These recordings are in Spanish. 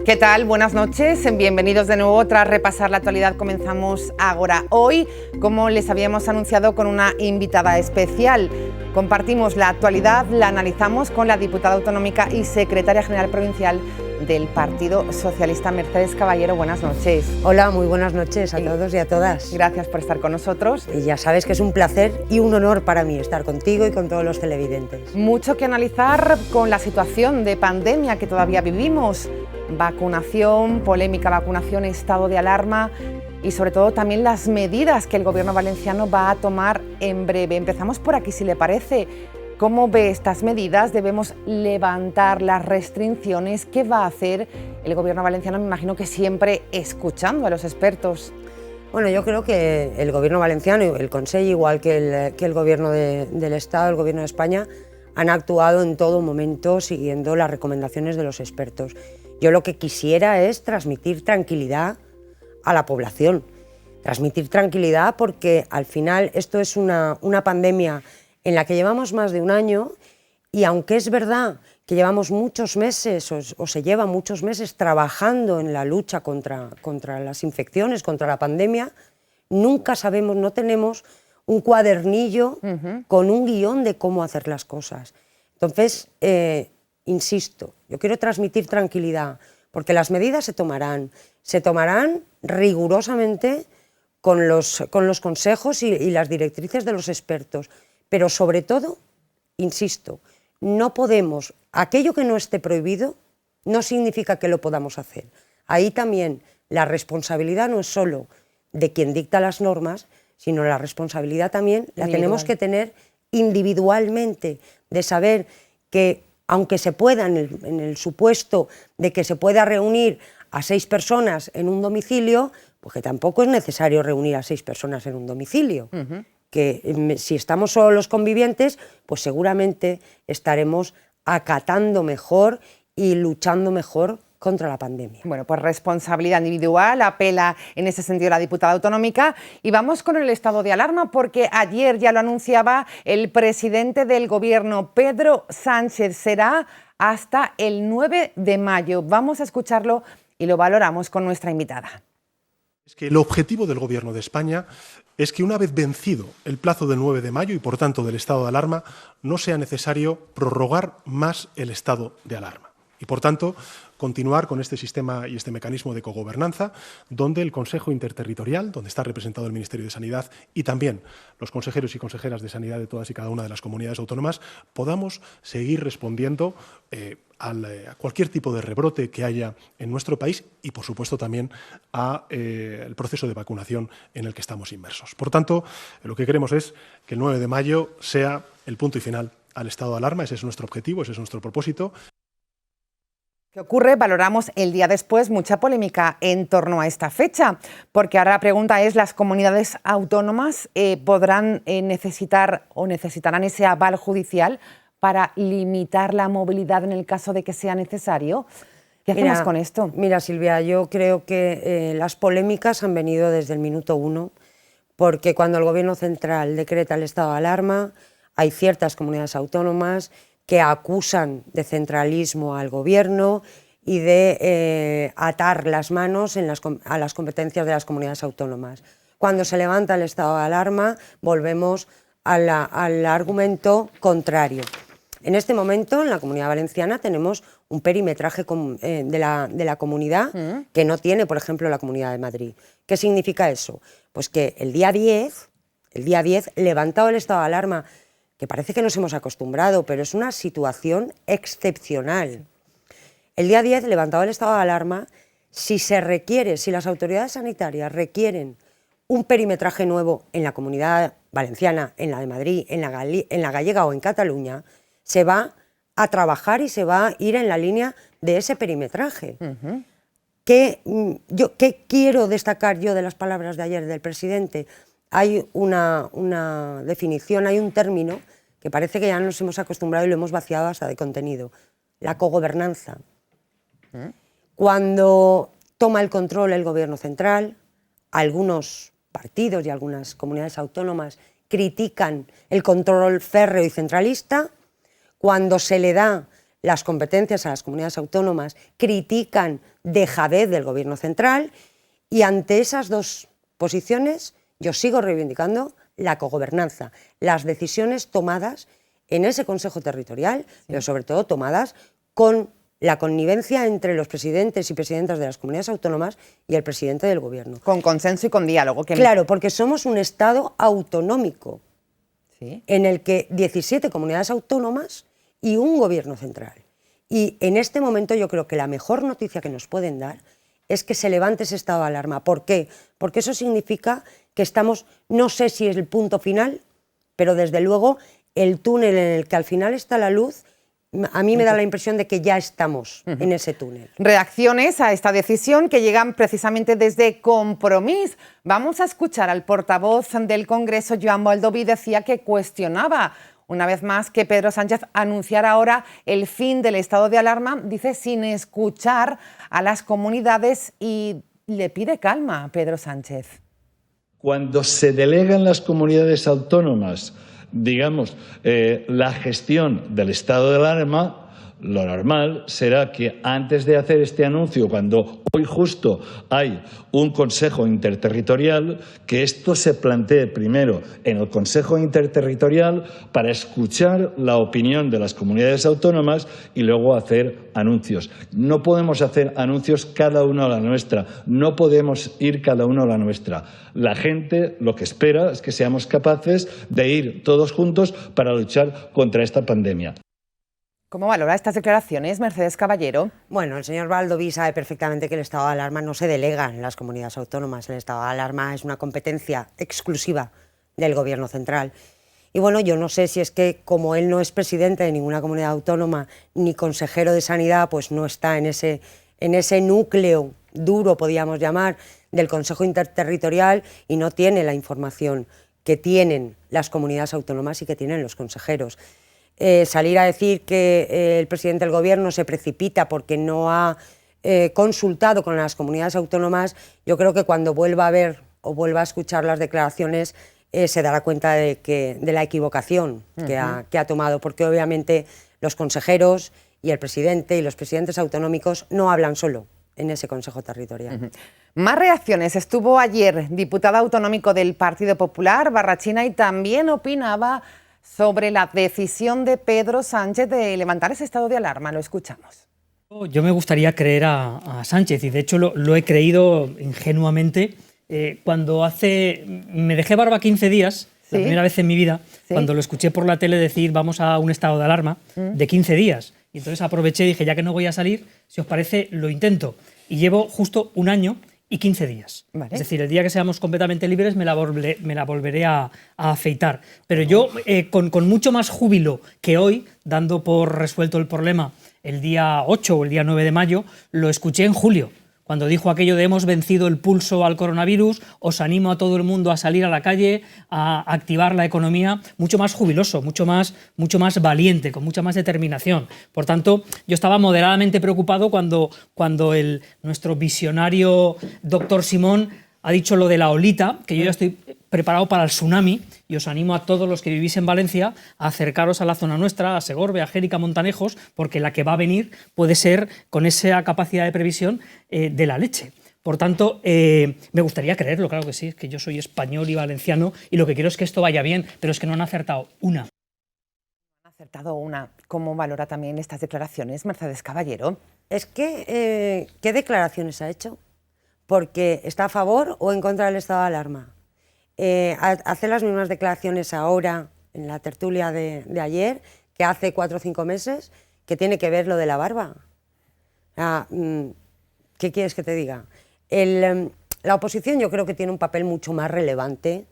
¿Qué tal? Buenas noches, bienvenidos de nuevo. Tras repasar la actualidad comenzamos ahora. Hoy, como les habíamos anunciado, con una invitada especial. Compartimos la actualidad, la analizamos con la diputada autonómica y secretaria general provincial del Partido Socialista, Mercedes Caballero. Buenas noches. Hola, muy buenas noches a todos y a todas. Gracias por estar con nosotros. Y ya sabes que es un placer y un honor para mí estar contigo y con todos los televidentes. Mucho que analizar con la situación de pandemia que todavía vivimos. Vacunación, polémica vacunación, estado de alarma y sobre todo también las medidas que el gobierno valenciano va a tomar en breve. Empezamos por aquí, si le parece. ¿Cómo ve estas medidas? ¿Debemos levantar las restricciones? ¿Qué va a hacer el gobierno valenciano? Me imagino que siempre escuchando a los expertos. Bueno, yo creo que el gobierno valenciano y el Consell, igual que el gobierno del Estado, el gobierno de España, han actuado en todo momento siguiendo las recomendaciones de los expertos. Yo lo que quisiera es transmitir tranquilidad a la población. Transmitir tranquilidad porque al final esto es una pandemia en la que llevamos más de un año y aunque es verdad que llevamos muchos meses o se lleva muchos meses trabajando en la lucha contra las infecciones, contra la pandemia, nunca sabemos, no tenemos un cuadernillo con un guión de cómo hacer las cosas. Entonces, insisto, yo quiero transmitir tranquilidad porque las medidas se tomarán rigurosamente con los consejos y las directrices de los expertos. Pero sobre todo, insisto, no podemos, aquello que no esté prohibido no significa que lo podamos hacer. Ahí también la responsabilidad no es solo de quien dicta las normas, sino la responsabilidad también la tenemos que tener individualmente, de saber que aunque se pueda, en el supuesto de que se pueda reunir a 6 personas en un domicilio, pues que tampoco es necesario reunir a 6 personas en un domicilio. Que si estamos solo los convivientes, pues seguramente estaremos acatando mejor y luchando mejor contra la pandemia. Bueno, pues responsabilidad individual, apela en ese sentido la diputada autonómica. Y vamos con el estado de alarma, porque ayer ya lo anunciaba el presidente del Gobierno, Pedro Sánchez. Será hasta el 9 de mayo. Vamos a escucharlo y lo valoramos con nuestra invitada. Es que el objetivo del Gobierno de España es que una vez vencido el plazo del 9 de mayo y por tanto del estado de alarma, no sea necesario prorrogar más el estado de alarma. Y por tanto, continuar con este sistema y este mecanismo de cogobernanza, donde el Consejo Interterritorial, donde está representado el Ministerio de Sanidad y también los consejeros y consejeras de Sanidad de todas y cada una de las comunidades autónomas, podamos seguir respondiendo a cualquier tipo de rebrote que haya en nuestro país y, por supuesto, también al proceso de vacunación en el que estamos inmersos. Por tanto, lo que queremos es que el 9 de mayo sea el punto y final al estado de alarma. Ese es nuestro objetivo, ese es nuestro propósito. ¿Qué ocurre? Valoramos el día después mucha polémica en torno a esta fecha, porque ahora la pregunta es, ¿las comunidades autónomas podrán necesitar o necesitarán ese aval judicial para limitar la movilidad en el caso de que sea necesario? ¿Qué hacemos con esto? Mira, Silvia, yo creo que las polémicas han venido desde el minuto 1, porque cuando el Gobierno central decreta el estado de alarma, hay ciertas comunidades autónomas que acusan de centralismo al Gobierno y de atar las manos a las competencias de las comunidades autónomas. Cuando se levanta el estado de alarma, volvemos al argumento contrario. En este momento, en la Comunidad Valenciana, tenemos un perimetraje de la comunidad que no tiene, por ejemplo, la Comunidad de Madrid. ¿Qué significa eso? Pues que el día 10, levantado el estado de alarma, que parece que nos hemos acostumbrado, pero es una situación excepcional. El día 10, levantado el estado de alarma, si las autoridades sanitarias requieren un perimetraje nuevo en la Comunidad Valenciana, en la de Madrid, en la gallega o en Cataluña, se va a trabajar y se va a ir en la línea de ese perimetraje. ¿Qué quiero destacar yo de las palabras de ayer del presidente? Hay una definición, hay un término que parece que ya nos hemos acostumbrado y lo hemos vaciado hasta de contenido: la cogobernanza. Cuando toma el control el Gobierno central, algunos partidos y algunas comunidades autónomas critican el control férreo y centralista. Cuando se le da las competencias a las comunidades autónomas, critican dejadez del Gobierno central, y ante esas dos posiciones yo sigo reivindicando la cogobernanza, las decisiones tomadas en ese Consejo Territorial, pero sobre todo tomadas con la connivencia entre los presidentes y presidentas de las comunidades autónomas y el presidente del Gobierno. Con consenso y con diálogo. Claro, porque somos un Estado autonómico, ¿sí?, en el que 17 comunidades autónomas y un Gobierno central. Y en este momento yo creo que la mejor noticia que nos pueden dar es que se levante ese estado de alarma. ¿Por qué? Porque eso significa que estamos, no sé si es el punto final, pero desde luego el túnel en el que al final está la luz, a mí me da la impresión de que ya estamos en ese túnel. Reacciones a esta decisión que llegan precisamente desde Compromís. Vamos a escuchar al portavoz del Congreso, Joan Baldoví, decía que cuestionaba una vez más que Pedro Sánchez anunciara ahora el fin del estado de alarma, dice, sin escuchar a las comunidades, y le pide calma a Pedro Sánchez. Cuando se delegan las comunidades autónomas, digamos, la gestión del estado de alarma, lo normal será que antes de hacer este anuncio, cuando hoy justo hay un Consejo Interterritorial, que esto se plantee primero en el Consejo Interterritorial para escuchar la opinión de las comunidades autónomas y luego hacer anuncios. No podemos hacer anuncios cada uno a la nuestra, no podemos ir cada uno a la nuestra. La gente lo que espera es que seamos capaces de ir todos juntos para luchar contra esta pandemia. ¿Cómo valora estas declaraciones, Mercedes Caballero? Bueno, el señor Baldoví sabe perfectamente que el estado de alarma no se delega en las comunidades autónomas. El estado de alarma es una competencia exclusiva del Gobierno central. Y bueno, yo no sé si es que como él no es presidente de ninguna comunidad autónoma ni consejero de Sanidad, pues no está en ese núcleo duro, podríamos llamar, del Consejo Interterritorial, y no tiene la información que tienen las comunidades autónomas y que tienen los consejeros. Salir a decir que el presidente del Gobierno se precipita porque no ha consultado con las comunidades autónomas, yo creo que cuando vuelva a ver o vuelva a escuchar las declaraciones se dará cuenta de la equivocación que ha tomado, porque obviamente los consejeros y el presidente y los presidentes autonómicos no hablan solo en ese Consejo Territorial. Más reacciones. Estuvo ayer diputado autonómico del Partido Popular, Barrachina, y también opinaba sobre la decisión de Pedro Sánchez de levantar ese estado de alarma. Lo escuchamos. Yo me gustaría creer a Sánchez, y de hecho lo he creído ingenuamente cuando me dejé barba 15 días, ¿sí?, la primera vez en mi vida, ¿sí?, cuando lo escuché por la tele decir vamos a un estado de alarma de 15 días. Y entonces aproveché y dije, ya que no voy a salir, si os parece, lo intento. Y llevo justo 1 año y 15 días. Vale. Es decir, el día que seamos completamente libres me la volveré a afeitar. Pero yo, con mucho más júbilo que hoy, dando por resuelto el problema el día 8 o el día 9 de mayo, lo escuché en julio, cuando dijo aquello de hemos vencido el pulso al coronavirus, os animo a todo el mundo a salir a la calle, a activar la economía, mucho más jubiloso, mucho más valiente, con mucha más determinación. Por tanto, yo estaba moderadamente preocupado cuando nuestro visionario doctor Simón ha dicho lo de la olita, que yo ya estoy preparado para el tsunami, y os animo a todos los que vivís en Valencia a acercaros a la zona nuestra, a Segorbe, a Jérica, Montanejos, porque la que va a venir puede ser con esa capacidad de previsión de la leche. Por tanto, me gustaría creerlo, claro que sí, es que yo soy español y valenciano y lo que quiero es que esto vaya bien, pero es que no han acertado una. Han acertado una. ¿Cómo valora también estas declaraciones, Mercedes Caballero? Es que, ¿qué declaraciones ha hecho? Porque está a favor o en contra del estado de alarma. Hace las mismas declaraciones ahora, en la tertulia de ayer, que hace 4 o 5 meses, que tiene que ver lo de la barba. ¿Qué quieres que te diga? La oposición yo creo que tiene un papel mucho más relevante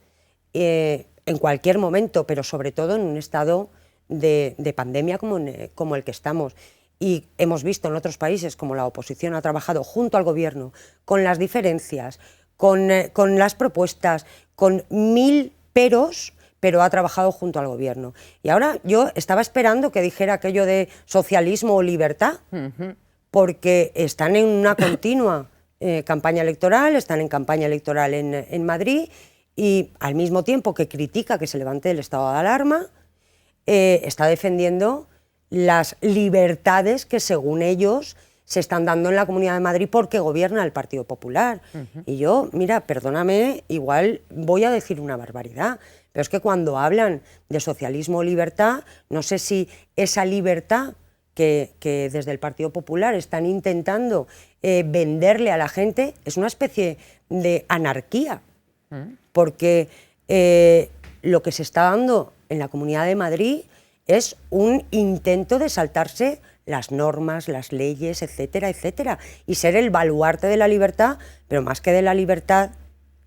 en cualquier momento, pero sobre todo en un estado de pandemia como el que estamos. Y hemos visto en otros países como la oposición ha trabajado junto al gobierno, con las diferencias, con las propuestas, con 1000 peros, pero ha trabajado junto al gobierno. Y ahora yo estaba esperando que dijera aquello de socialismo o libertad, porque están en una continua campaña electoral, están en campaña electoral en Madrid, y al mismo tiempo que critica que se levante el estado de alarma, está defendiendo las libertades que según ellos se están dando en la Comunidad de Madrid porque gobierna el Partido Popular. Y yo, mira, perdóname, igual voy a decir una barbaridad, pero es que cuando hablan de socialismo o libertad, no sé si esa libertad que desde el Partido Popular están intentando venderle a la gente es una especie de anarquía, porque lo que se está dando en la Comunidad de Madrid es un intento de saltarse las normas, las leyes, etcétera, etcétera, y ser el baluarte de la libertad, pero más que de la libertad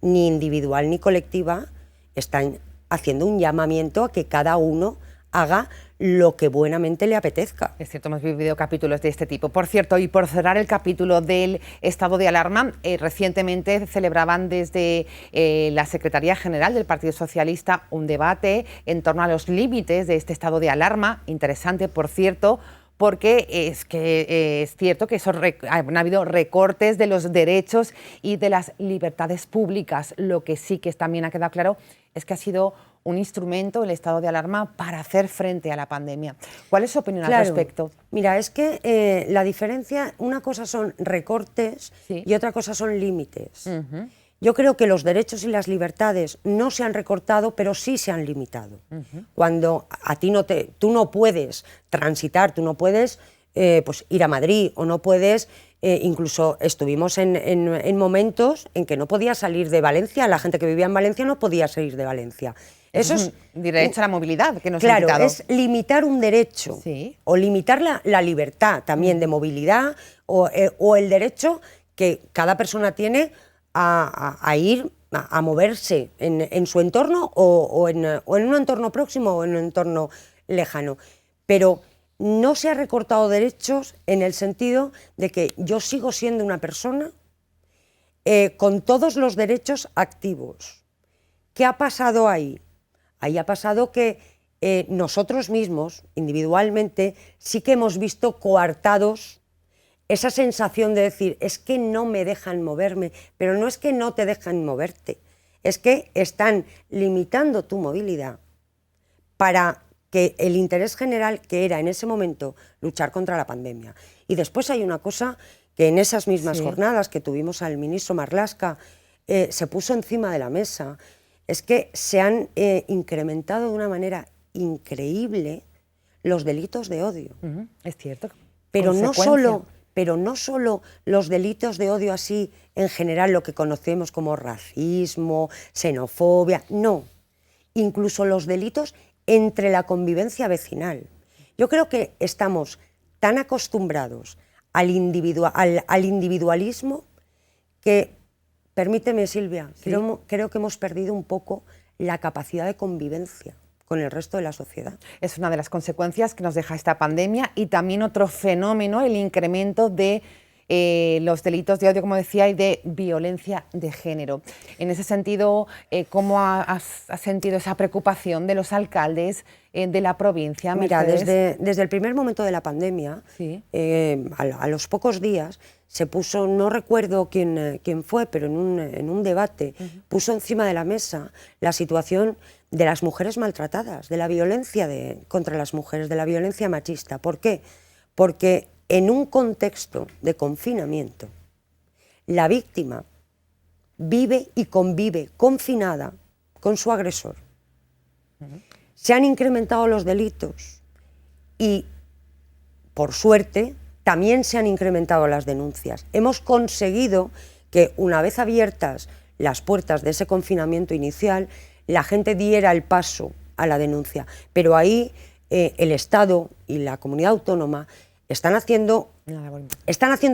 ni individual ni colectiva, están haciendo un llamamiento a que cada uno haga lo que buenamente le apetezca. Es cierto, hemos vivido capítulos de este tipo. Por cierto, y por cerrar el capítulo del estado de alarma, recientemente celebraban desde la Secretaría General del Partido Socialista un debate en torno a los límites de este estado de alarma, interesante, por cierto, porque es cierto que han habido recortes de los derechos y de las libertades públicas. Lo que sí que también ha quedado claro es que ha sido un instrumento, el estado de alarma, para hacer frente a la pandemia. ¿Cuál es su opinión al respecto? Mira, es que la diferencia, una cosa son recortes y otra cosa son límites. Yo creo que los derechos y las libertades no se han recortado, pero sí se han limitado. Cuando a ti tú no puedes transitar, tú no puedes pues ir a Madrid o no puedes, incluso estuvimos en momentos en que no podía salir de Valencia, la gente que vivía en Valencia no podía salir de Valencia. Eso es derecho a la movilidad que nos claro, han quitado. Es limitar un derecho o limitar la libertad también de movilidad o el derecho que cada persona tiene a ir, a moverse en su entorno o en un entorno próximo o en un entorno lejano. Pero no se ha recortado derechos en el sentido de que yo sigo siendo una persona con todos los derechos activos. ¿Qué ha pasado ahí? Ahí ha pasado que nosotros mismos, individualmente, sí que hemos visto coartados esa sensación de decir, es que no me dejan moverme, pero no es que no te dejan moverte, es que están limitando tu movilidad para que el interés general, que era en ese momento luchar contra la pandemia. Y después hay una cosa que en esas mismas jornadas que tuvimos al ministro Marlaska se puso encima de la mesa, es que se han incrementado de una manera increíble los delitos de odio. Es cierto. Pero no solo los delitos de odio así, en general, lo que conocemos como racismo, xenofobia, no. Incluso los delitos entre la convivencia vecinal. Yo creo que estamos tan acostumbrados al individualismo que, permíteme, Silvia, creo que hemos perdido un poco la capacidad de convivencia con el resto de la sociedad. Es una de las consecuencias que nos deja esta pandemia y también otro fenómeno, el incremento de los delitos de odio, como decía, y de violencia de género. En ese sentido, ¿cómo has sentido esa preocupación de los alcaldes de la provincia? Mira, desde el primer momento de la pandemia, a los pocos días, se puso, no recuerdo quién fue, pero en un debate, puso encima de la mesa la situación de las mujeres maltratadas, de la violencia contra las mujeres, de la violencia machista. ¿Por qué? Porque en un contexto de confinamiento, la víctima vive y convive confinada con su agresor. Se han incrementado los delitos y, por suerte, también se han incrementado las denuncias. Hemos conseguido que, una vez abiertas las puertas de ese confinamiento inicial, la gente diera el paso a la denuncia. Pero ahí el Estado y la comunidad autónoma están haciendo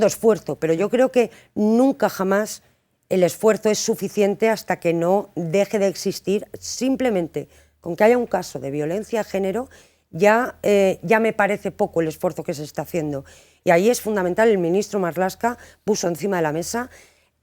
esfuerzo, pero yo creo que nunca jamás el esfuerzo es suficiente hasta que no deje de existir. Simplemente con que haya un caso de violencia de género ya me parece poco el esfuerzo que se está haciendo. Y ahí es fundamental, el ministro Marlaska puso encima de la mesa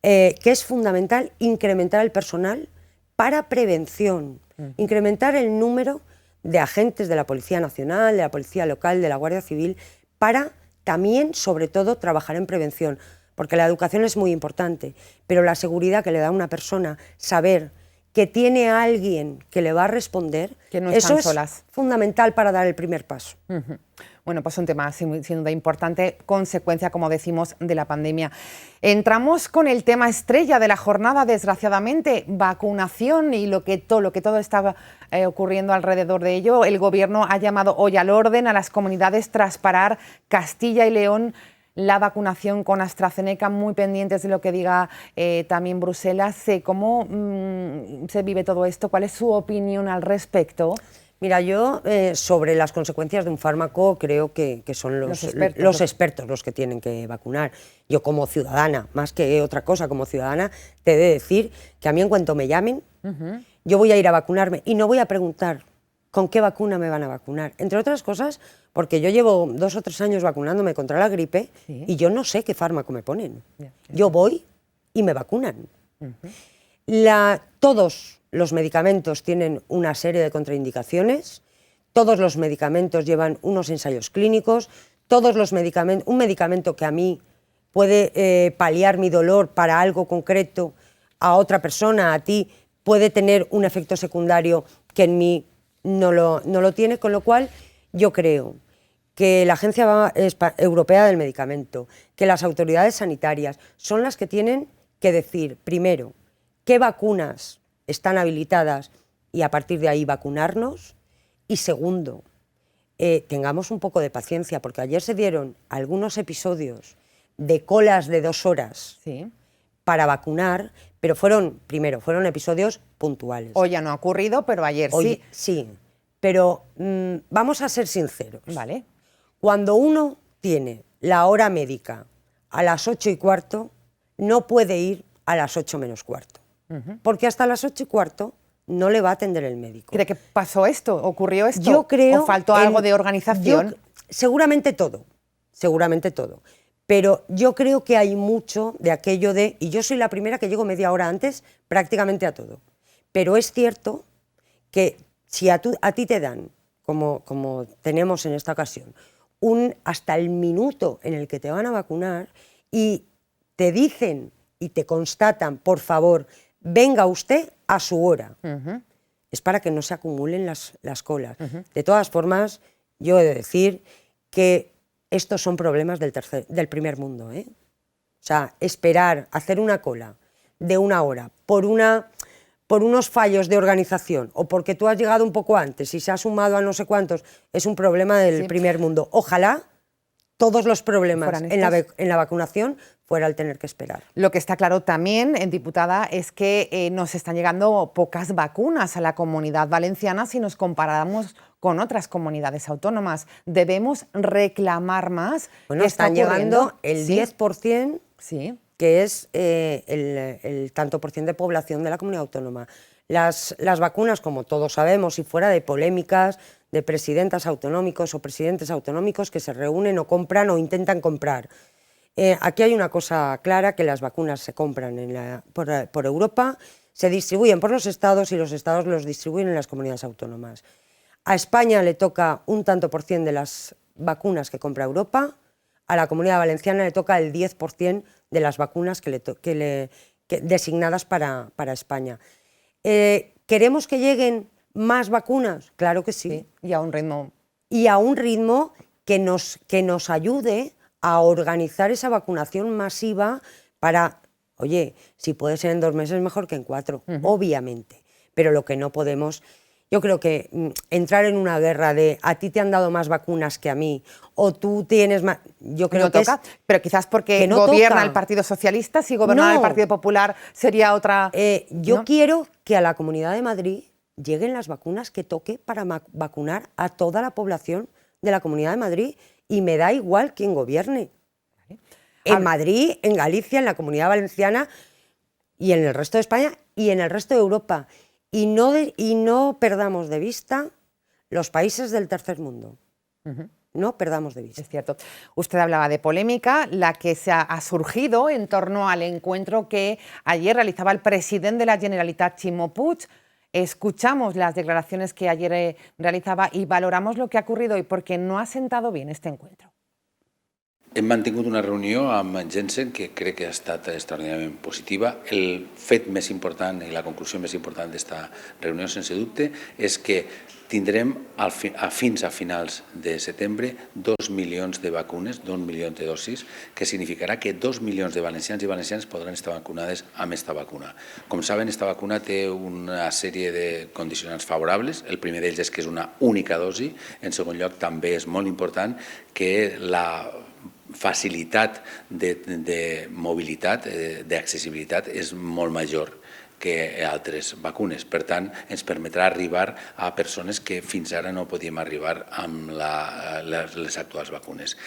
que es fundamental incrementar el personal para prevención, incrementar el número de agentes de la Policía Nacional, de la Policía Local, de la Guardia Civil, para también, sobre todo, trabajar en prevención, porque la educación es muy importante, pero la seguridad que le da a una persona, saber que tiene a alguien que le va a responder, que no eso están solas. Es fundamental para dar el primer paso. Bueno, pues un tema sin duda importante, consecuencia, como decimos, de la pandemia. Entramos con el tema estrella de la jornada, desgraciadamente, vacunación y todo está ocurriendo alrededor de ello. El Gobierno ha llamado hoy al orden a las comunidades tras parar Castilla y León la vacunación con AstraZeneca, muy pendientes de lo que diga también Bruselas. ¿Cómo se vive todo esto? ¿Cuál es su opinión al respecto? Mira, yo sobre las consecuencias de un fármaco creo que son los expertos los que tienen que vacunar. Yo como ciudadana, más que otra cosa, como ciudadana, te he de decir que a mí en cuanto me llamen, yo voy a ir a vacunarme y no voy a preguntar con qué vacuna me van a vacunar. Entre otras cosas, porque yo llevo 2 o 3 años vacunándome contra la gripe y yo no sé qué fármaco me ponen. Yo voy y me vacunan. Todos los medicamentos tienen una serie de contraindicaciones, todos los medicamentos llevan unos ensayos clínicos, un medicamento que a mí puede paliar mi dolor para algo concreto, a otra persona, a ti, puede tener un efecto secundario que en mí no lo tiene, con lo cual yo creo que la Agencia Europea del Medicamento, que las autoridades sanitarias son las que tienen que decir, primero, qué vacunas están habilitadas y a partir de ahí vacunarnos. Y segundo, tengamos un poco de paciencia, porque ayer se dieron algunos episodios de colas de 2 horas para vacunar, pero fueron episodios puntuales. Hoy ya no ha ocurrido, pero ayer sí. Sí, pero vamos a ser sinceros. Vale. Cuando uno tiene la hora médica a las 8:15, no puede ir a las 8 menos cuarto. Porque hasta las 8:15 no le va a atender el médico. ¿Cree que pasó esto? ¿Ocurrió esto? Yo creo... ¿O faltó algo de organización? Seguramente todo. Pero yo creo que hay mucho de aquello de... Y yo soy la primera que llego media hora antes prácticamente a todo. Pero es cierto que si a ti te dan, como tenemos en esta ocasión, hasta el minuto en el que te van a vacunar y te dicen y te constatan, por favor, venga usted a su hora. Es para que no se acumulen las colas. De todas formas, yo he de decir que estos son problemas del primer mundo, ¿eh? O sea, esperar, hacer una cola de 1 hora por unos fallos de organización o porque tú has llegado un poco antes y se ha sumado a no sé cuántos, es un problema del primer mundo. Ojalá todos los problemas en la vacunación fuera el tener que esperar. Lo que está claro también, diputada, es que nos están llegando pocas vacunas a la Comunidad Valenciana si nos comparamos con otras comunidades autónomas. ¿Debemos reclamar más? Bueno, están llegando el 10%, que es el tanto por ciento de población de la comunidad autónoma. Las vacunas, como todos sabemos, y fuera de polémicas de presidentas autonómicos o presidentes autonómicos que se reúnen o compran o intentan comprar. Aquí hay una cosa clara, que las vacunas se compran por Europa, se distribuyen por los estados y los estados los distribuyen en las comunidades autónomas. A España le toca un tanto por ciento de las vacunas que compra Europa, a la Comunidad Valenciana le toca el 10% de las vacunas designadas para España. ¿Queremos que lleguen más vacunas? Claro que sí. Y a un ritmo. Y a un ritmo que nos ayude a organizar esa vacunación masiva para, oye, si puede ser en 2 meses mejor que en 4, obviamente. Pero lo que no podemos, yo creo que entrar en una guerra de a ti te han dado más vacunas que a mí, o tú tienes más, yo creo que toca, pero quizás porque no gobierna el Partido Socialista, si gobernara el Partido Popular sería otra... Yo quiero que a la Comunidad de Madrid lleguen las vacunas que toque para vacunar a toda la población de la Comunidad de Madrid, y me da igual quién gobierne. En Madrid, en Galicia, en la Comunidad Valenciana y en el resto de España y en el resto de Europa. Y no perdamos de vista los países del tercer mundo. No perdamos de vista. Es cierto. Usted hablaba de polémica, la que se ha surgido en torno al encuentro que ayer realizaba el presidente de la Generalitat, Ximo Puig. Escuchamos las declaraciones que ayer realizaba y valoramos lo que ha ocurrido hoy, porque no ha sentado bien este encuentro. Hem mantingut una reunió amb Janssen que crec que ha estat extraordinàriament positiva. El fet més important i la conclusió més important d'esta reunió, sense dubte, és que tindrem fins a finals de setembre 2 milions de vacunes, 2 milions de dosis, que significarà que 2 milions de valencians i valencianes podran estar vacunades amb esta vacuna. Com saben, esta vacuna té una sèrie de condicionants favorables. El primer d'ells és que és una única dosi. En segon lloc, també és molt important que la facilitat de mobilitat, d'accessibilitat, és molt major que altres vacunes. Per tant, ens permetrà arribar a persones que fins ara no podíem arribar amb les actuals vacunes.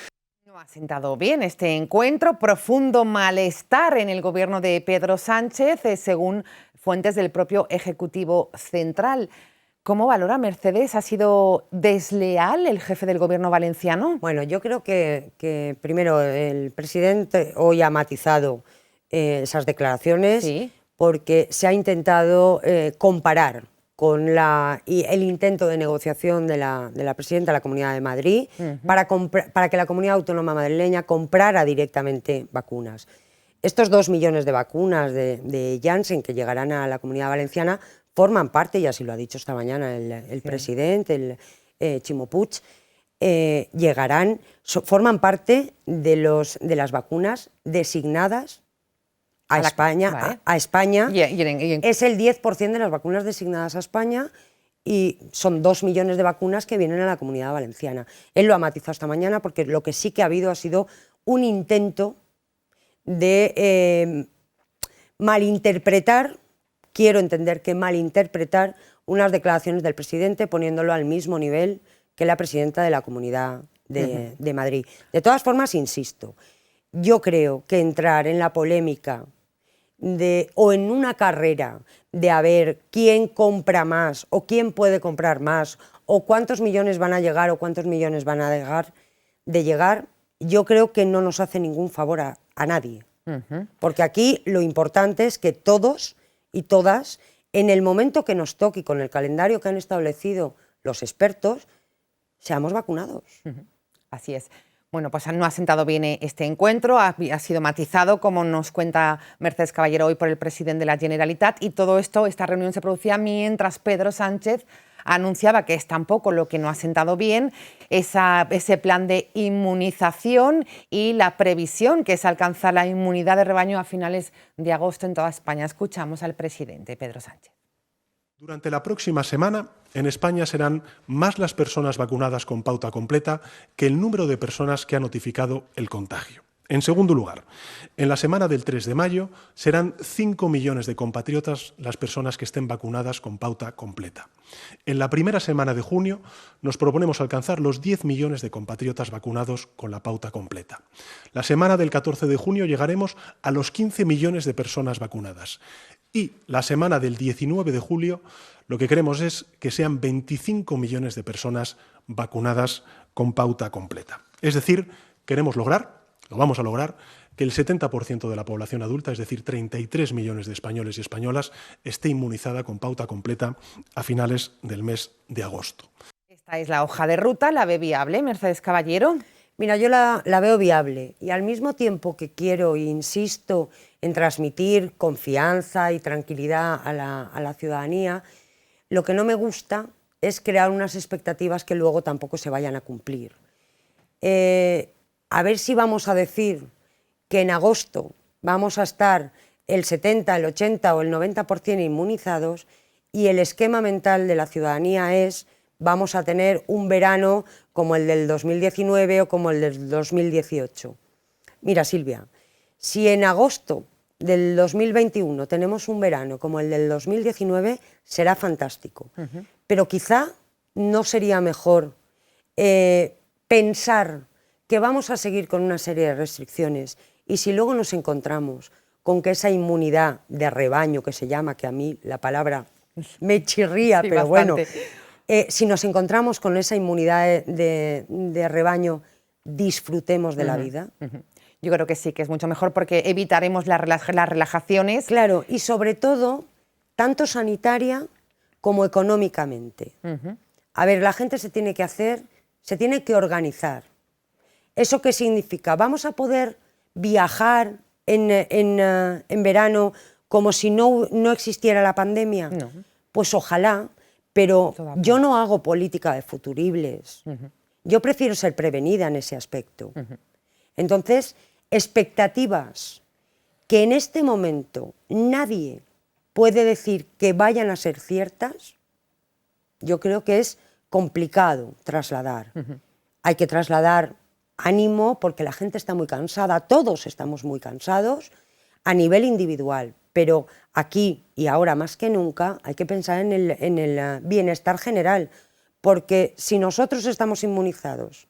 No ha sentado bien este encuentro, profundo malestar en el gobierno de Pedro Sánchez, según fuentes del propio Ejecutivo Central. ¿Cómo valora Mercedes? ¿Ha sido desleal el jefe del gobierno valenciano? Bueno, yo creo que primero el presidente hoy ha matizado esas declaraciones, sí, porque se ha intentado comparar con el intento de negociación de la presidenta de la Comunidad de Madrid para que la comunidad autónoma madrileña comprara directamente vacunas. Estos 2 millones de vacunas de Janssen que llegarán a la Comunidad Valenciana forman parte, y así lo ha dicho esta mañana el presidente, Ximo Puig, forman parte de las vacunas designadas a España. Vale. A España. Y Es el 10% de las vacunas designadas a España y son 2 millones de vacunas que vienen a la Comunidad Valenciana. Él lo ha matizado esta mañana porque lo que sí que ha habido ha sido un intento de malinterpretar, quiero entender que malinterpretar unas declaraciones del presidente poniéndolo al mismo nivel que la presidenta de la Comunidad de Madrid. De todas formas, insisto, yo creo que entrar en la polémica o en una carrera de a ver quién compra más o quién puede comprar más o cuántos millones van a llegar o cuántos millones van a dejar de llegar, yo creo que no nos hace ningún favor a nadie. Porque aquí lo importante es que todos y todas, en el momento que nos toque y con el calendario que han establecido los expertos, seamos vacunados. Así es. Bueno, pues no ha sentado bien este encuentro, ha sido matizado, como nos cuenta Mercedes Caballero hoy por el presidente de la Generalitat, y todo esto, esta reunión se producía mientras Pedro Sánchez anunciaba que es tampoco lo que no ha sentado bien, ese plan de inmunización y la previsión que es alcanzar la inmunidad de rebaño a finales de agosto en toda España. Escuchamos al presidente Pedro Sánchez. Durante la próxima semana, en España serán más las personas vacunadas con pauta completa que el número de personas que ha notificado el contagio. En segundo lugar, en la semana del 3 de mayo serán 5 millones de compatriotas las personas que estén vacunadas con pauta completa. En la primera semana de junio nos proponemos alcanzar los 10 millones de compatriotas vacunados con la pauta completa. La semana del 14 de junio llegaremos a los 15 millones de personas vacunadas. Y la semana del 19 de julio lo que queremos es que sean 25 millones de personas vacunadas con pauta completa. Es decir, queremos lograr, lo vamos a lograr, que el 70% de la población adulta, es decir, 33 millones de españoles y españolas, esté inmunizada con pauta completa a finales del mes de agosto. Esta es la hoja de ruta, ¿la ve viable, Mercedes Caballero? Mira, yo la veo viable y al mismo tiempo que quiero e insisto en transmitir confianza y tranquilidad a la ciudadanía, lo que no me gusta es crear unas expectativas que luego tampoco se vayan a cumplir. A ver si vamos a decir que en agosto vamos a estar el 70, el 80 o el 90% inmunizados y el esquema mental de la ciudadanía es vamos a tener un verano como el del 2019 o como el del 2018. Mira, Silvia, si en agosto del 2021 tenemos un verano como el del 2019, será fantástico. Pero quizá no sería mejor pensar que vamos a seguir con una serie de restricciones y si luego nos encontramos con que esa inmunidad de rebaño, que se llama, que a mí la palabra me chirría, sí, pero bastante. Bueno, si nos encontramos con esa inmunidad de rebaño, disfrutemos de la vida. Yo creo que sí, que es mucho mejor porque evitaremos las relajaciones. Claro, y sobre todo, tanto sanitaria como económicamente. A ver, la gente se tiene que organizar. ¿Eso qué significa? ¿Vamos a poder viajar en verano como si no existiera la pandemia? No. Pues ojalá, pero Todavía. yo no hago política de futuribles. Yo prefiero ser prevenida en ese aspecto. Entonces, expectativas que en este momento nadie puede decir que vayan a ser ciertas, yo creo que es complicado trasladar. Hay que trasladar ánimo porque la gente está muy cansada, todos estamos muy cansados a nivel individual, pero aquí y ahora más que nunca hay que pensar en el bienestar general, porque si nosotros estamos inmunizados,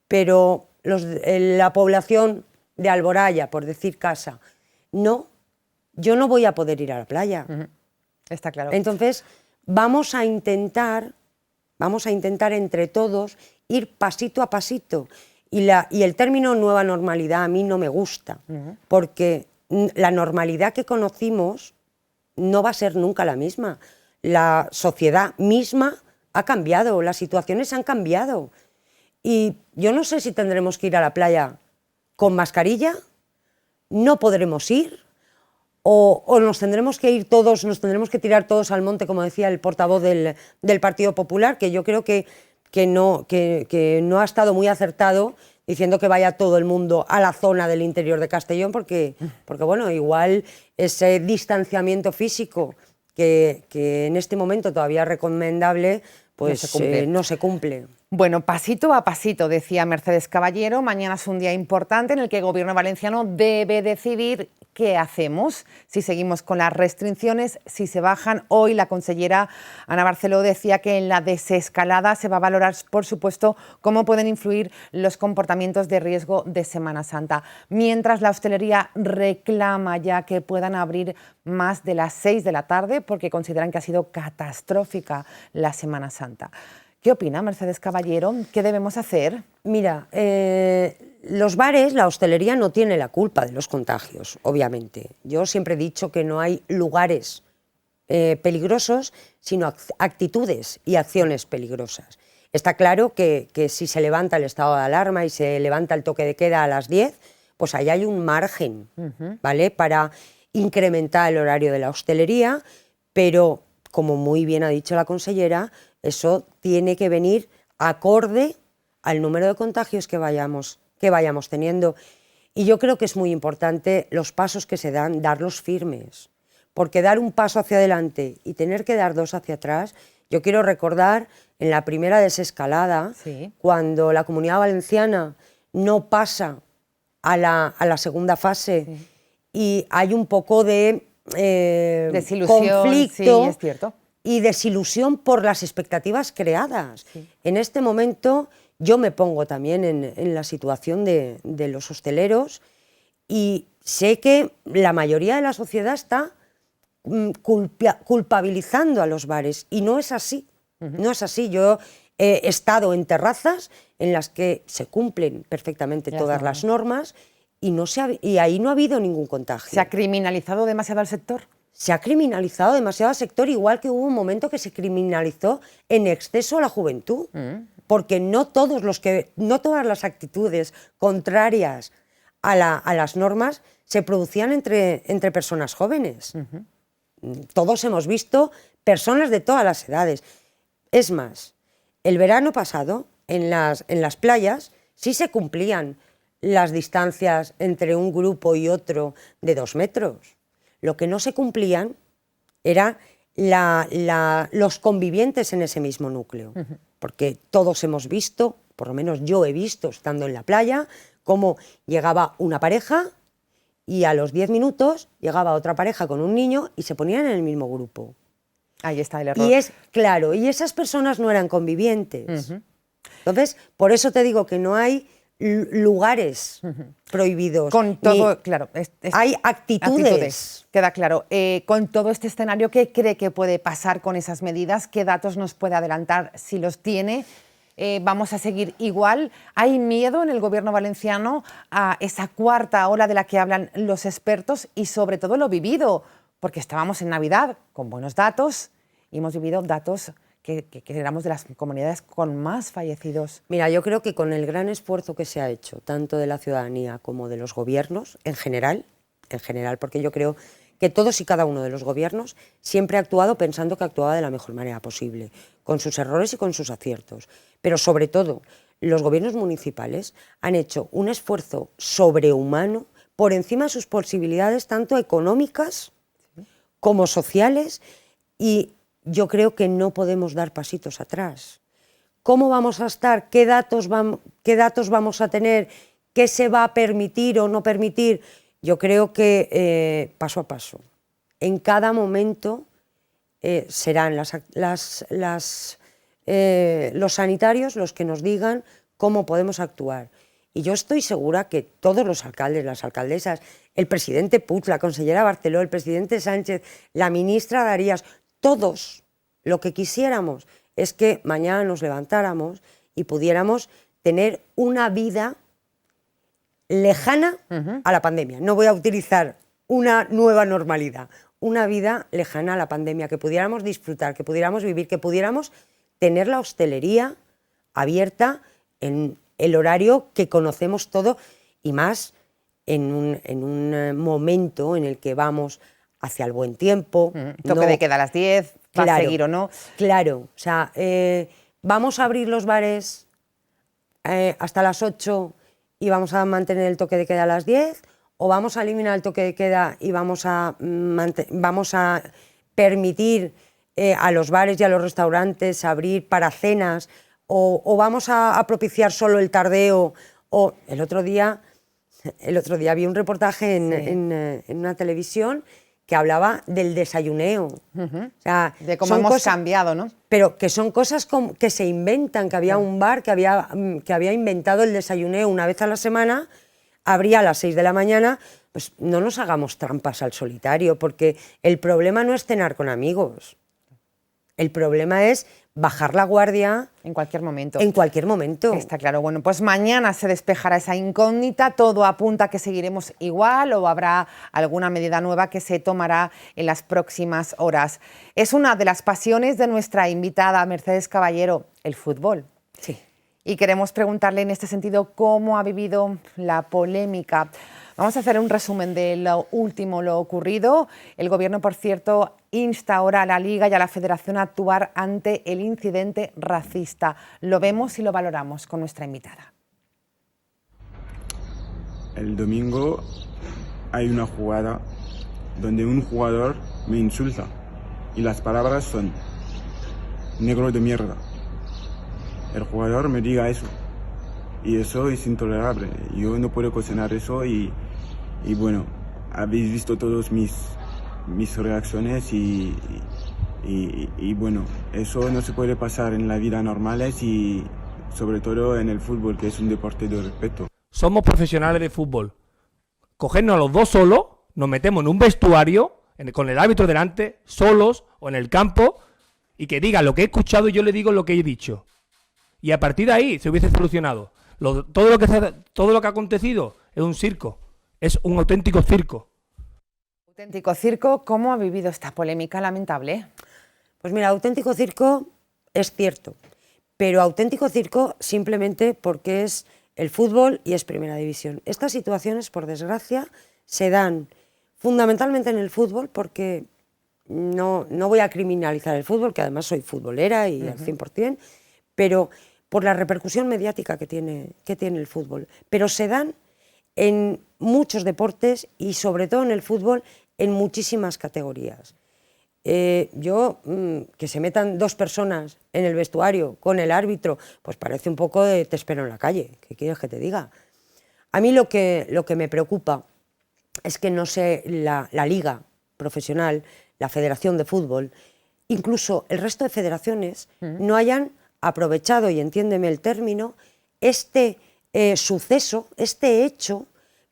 pero la población de Alboraya, por decir casa, no, yo no voy a poder ir a la playa. Está claro. Entonces, vamos a intentar entre todos ir pasito a pasito. Y el término nueva normalidad a mí no me gusta, porque la normalidad que conocimos no va a ser nunca la misma. La sociedad misma ha cambiado, las situaciones han cambiado. Y yo no sé si tendremos que ir a la playa con mascarilla, no podremos ir, o nos tendremos que ir todos, nos tendremos que tirar todos al monte, como decía el portavoz del Partido Popular, que yo creo que no ha estado muy acertado diciendo que vaya todo el mundo a la zona del interior de Castellón, porque bueno, igual ese distanciamiento físico que en este momento todavía es recomendable, pues no se cumple. Bueno, pasito a pasito, decía Mercedes Caballero. Mañana es un día importante en el que el Gobierno valenciano debe decidir qué hacemos, si seguimos con las restricciones, si se bajan. Hoy la consellera Ana Barceló decía que en la desescalada se va a valorar, por supuesto, cómo pueden influir los comportamientos de riesgo de Semana Santa. Mientras la hostelería reclama ya que puedan abrir más de las 6 de la tarde porque consideran que ha sido catastrófica la Semana Santa. ¿Qué opina Mercedes Caballero? ¿Qué debemos hacer? Mira, los bares, la hostelería no tiene la culpa de los contagios, obviamente. Yo siempre he dicho que no hay lugares peligrosos, sino actitudes y acciones peligrosas. Está claro que si se levanta el estado de alarma y se levanta el toque de queda a las 10, pues ahí hay un margen, ¿vale?, para incrementar el horario de la hostelería, pero, como muy bien ha dicho la consellera, eso tiene que venir acorde al número de contagios que vayamos teniendo. Y yo creo que es muy importante los pasos que se dan, darlos firmes, porque dar un paso hacia adelante y tener que dar dos hacia atrás. Yo quiero recordar en la primera desescalada, cuando la Comunidad Valenciana no pasa a la segunda fase, y hay un poco de desilusión, conflicto, sí, es cierto, y desilusión por las expectativas creadas. En este momento yo me pongo también en la situación de los hosteleros y sé que la mayoría de la sociedad está culpabilizando a los bares, y no es así. No es así. Yo he estado en terrazas en las que se cumplen perfectamente todas las normas y ahí no ha habido ningún contagio. ¿Se ha criminalizado demasiado al sector? Se ha criminalizado demasiado al sector, igual que hubo un momento que se criminalizó en exceso a la juventud, porque no todas las actitudes contrarias a las normas se producían entre personas jóvenes. Todos hemos visto personas de todas las edades. Es más, el verano pasado, en las playas, sí se cumplían las distancias entre un grupo y otro de 2 metros. Lo que no se cumplían eran los convivientes en ese mismo núcleo, porque todos hemos visto, por lo menos yo he visto estando en la playa, cómo llegaba una pareja y a los 10 minutos llegaba otra pareja con un niño y se ponían en el mismo grupo. Ahí está el error. Y esas personas no eran convivientes. Entonces, por eso te digo que no hay lugares prohibidos. Con todo, claro. Hay actitudes. Queda claro. Con todo este escenario, ¿qué cree que puede pasar con esas medidas? ¿Qué datos nos puede adelantar si los tiene? ¿Vamos a seguir igual? ¿Hay miedo en el Gobierno valenciano a esa cuarta ola de la que hablan los expertos? Y sobre todo lo vivido, porque estábamos en Navidad con buenos datos y hemos vivido datos que éramos de las comunidades con más fallecidos. Mira, yo creo que con el gran esfuerzo que se ha hecho, tanto de la ciudadanía como de los gobiernos, en general, porque yo creo que todos y cada uno de los gobiernos siempre ha actuado pensando que actuaba de la mejor manera posible, con sus errores y con sus aciertos. Pero sobre todo, los gobiernos municipales han hecho un esfuerzo sobrehumano por encima de sus posibilidades, tanto económicas como sociales, y yo creo que no podemos dar pasitos atrás. ¿Cómo vamos a estar? ¿Qué datos vamos a tener? ¿Qué se va a permitir o no permitir? Yo creo que paso a paso. En cada momento serán los sanitarios los que nos digan cómo podemos actuar. Y yo estoy segura que todos los alcaldes, las alcaldesas, el presidente Puig, la consellera Barceló, el presidente Sánchez, la ministra Darias, todos lo que quisiéramos es que mañana nos levantáramos y pudiéramos tener una vida lejana a la pandemia. No voy a utilizar una nueva normalidad, una vida lejana a la pandemia, que pudiéramos disfrutar, que pudiéramos vivir, que pudiéramos tener la hostelería abierta en el horario que conocemos todo, y más en un momento en el que vamos hacia el buen tiempo. Toque de queda a las 10, ¿va a seguir o no? Claro, o sea, vamos a abrir los bares hasta las 8 y vamos a mantener el toque de queda a las 10, o vamos a eliminar el toque de queda y vamos a permitir a los bares y a los restaurantes abrir para cenas, o vamos a propiciar solo el tardeo. O el otro día vi un reportaje en una televisión que hablaba del desayuneo. O sea, de cómo hemos cambiado, ¿no? Pero que son cosas que se inventan, que había un bar que había inventado el desayuneo una vez a la semana, abría a las 6 de la mañana. Pues no nos hagamos trampas al solitario, porque el problema no es cenar con amigos. El problema es bajar la guardia. En cualquier momento. En cualquier momento. Está claro. Bueno, pues mañana se despejará esa incógnita. Todo apunta a que seguiremos igual, o habrá alguna medida nueva que se tomará en las próximas horas. Es una de las pasiones de nuestra invitada Mercedes Caballero, el fútbol. Sí. Y queremos preguntarle en este sentido cómo ha vivido la polémica. Vamos a hacer un resumen de lo último, lo ocurrido. El Gobierno, por cierto, insta ahora a la Liga y a la Federación a actuar ante el incidente racista. Lo vemos y lo valoramos con nuestra invitada. El domingo hay una jugada donde un jugador me insulta y las palabras son negro de mierda. El jugador me diga eso y eso es intolerable. Yo no puedo cocinar eso y bueno, habéis visto todos mis reacciones y bueno, eso no se puede pasar en la vida normales y sobre todo en el fútbol, que es un deporte de respeto. Somos profesionales de fútbol. Cogernos a los dos solos, nos metemos en un vestuario con el árbitro delante, solos o en el campo, y que diga lo que he escuchado y yo le digo lo que he dicho. Y a partir de ahí se hubiese solucionado. Todo lo que ha acontecido es un circo, es un auténtico circo. Auténtico circo. ¿Cómo ha vivido esta polémica lamentable? Pues mira, auténtico circo es cierto, pero auténtico circo simplemente porque es el fútbol y es Primera División. Estas situaciones, por desgracia, se dan fundamentalmente en el fútbol, porque no voy a criminalizar el fútbol, que además soy futbolera y al 100%, pero por la repercusión mediática que tiene el fútbol. Pero se dan en muchos deportes y sobre todo en el fútbol en muchísimas categorías. Que se metan dos personas en el vestuario con el árbitro, pues parece un poco de te espero en la calle. ¿Qué quieres que te diga? A mí lo que me preocupa es que no sé la liga profesional, la federación de fútbol, incluso el resto de federaciones, no hayan aprovechado, y entiéndeme el término, este suceso, este hecho,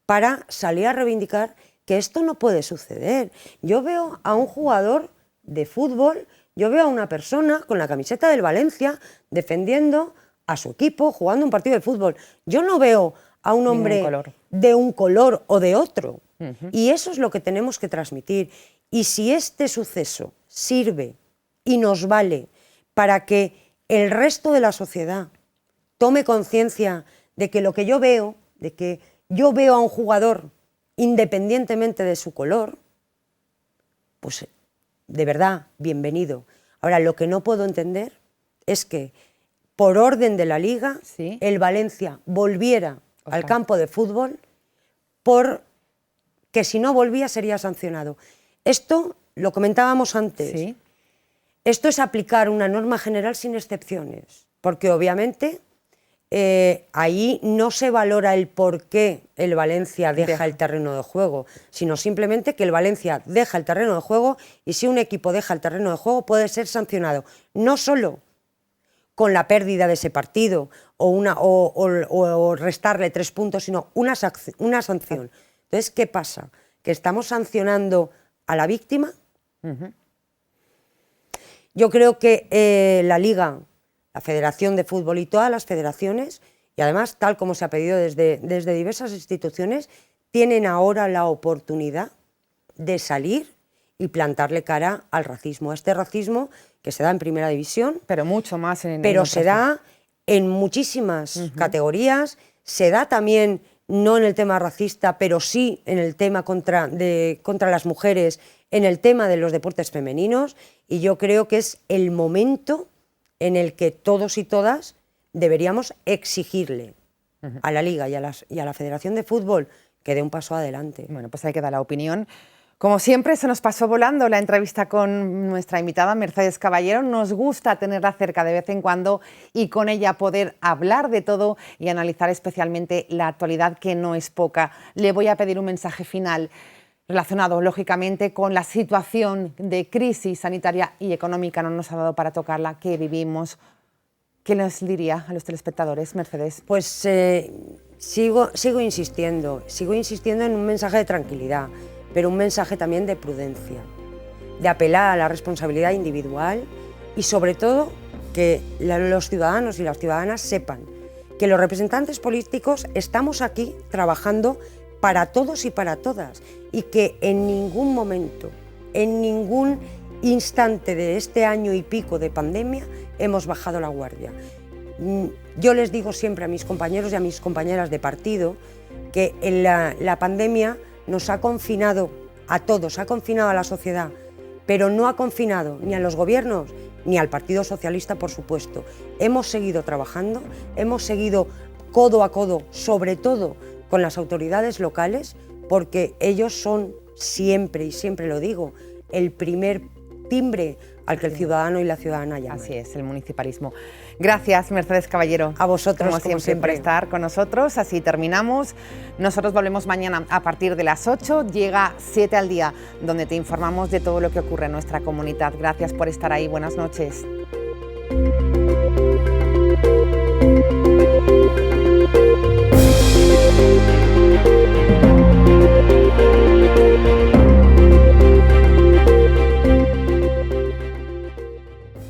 para salir a reivindicar que esto no puede suceder. Yo veo a un jugador de fútbol, yo veo a una persona con la camiseta del Valencia defendiendo a su equipo, jugando un partido de fútbol. Yo no veo a un hombre de un color o de otro. Y eso es lo que tenemos que transmitir. Y si este suceso sirve y nos vale para que el resto de la sociedad tome conciencia de que lo que yo veo, de que yo veo a un jugador independientemente de su color, pues de verdad, bienvenido. Ahora, lo que no puedo entender es que por orden de la Liga, sí, el Valencia volviera al campo de fútbol porque si no volvía sería sancionado. Esto lo comentábamos antes. Sí. Esto es aplicar una norma general sin excepciones, porque obviamente ahí no se valora el por qué el Valencia deja el terreno de juego, sino simplemente que el Valencia deja el terreno de juego y si un equipo deja el terreno de juego puede ser sancionado, no solo con la pérdida de ese partido o restarle 3 puntos, sino una sanción. Entonces, ¿qué pasa? ¿Que estamos sancionando a la víctima? Yo creo que la Liga, la Federación de Fútbol y todas las federaciones, y además, tal como se ha pedido desde diversas instituciones, tienen ahora la oportunidad de salir y plantarle cara al racismo, a este racismo que se da en Primera División. Pero mucho más pero se da en muchísimas categorías, se da también, no en el tema racista, pero sí en el tema contra las mujeres, en el tema de los deportes femeninos, y yo creo que es el momento en el que todos y todas deberíamos exigirle a la Liga y a la Federación de Fútbol que dé un paso adelante. Bueno, pues hay que dar la opinión. Como siempre, se nos pasó volando la entrevista con nuestra invitada Mercedes Caballero. Nos gusta tenerla cerca de vez en cuando y con ella poder hablar de todo y analizar especialmente la actualidad, que no es poca. Le voy a pedir un mensaje final relacionado, lógicamente, con la situación de crisis sanitaria y económica, no nos ha dado para tocarla, que vivimos. ¿Qué les diría a los telespectadores, Mercedes? Pues sigo insistiendo en un mensaje de tranquilidad, pero un mensaje también de prudencia, de apelar a la responsabilidad individual y sobre todo que los ciudadanos y las ciudadanas sepan que los representantes políticos estamos aquí trabajando para todos y para todas y que en ningún momento, en ningún instante de este año y pico de pandemia hemos bajado la guardia. Yo les digo siempre a mis compañeros y a mis compañeras de partido que la pandemia nos ha confinado a todos, ha confinado a la sociedad, pero no ha confinado ni a los gobiernos ni al Partido Socialista, por supuesto. Hemos seguido trabajando, hemos seguido codo a codo, sobre todo con las autoridades locales, porque ellos son siempre, y siempre lo digo, el primer timbre al que el ciudadano y la ciudadana llaman. Así es, el municipalismo. Gracias, Mercedes Caballero. A vosotros, como siempre, por estar con nosotros. Así terminamos. Nosotros volvemos mañana a partir de las 8. Llega 7 al día, donde te informamos de todo lo que ocurre en nuestra comunidad. Gracias por estar ahí. Buenas noches.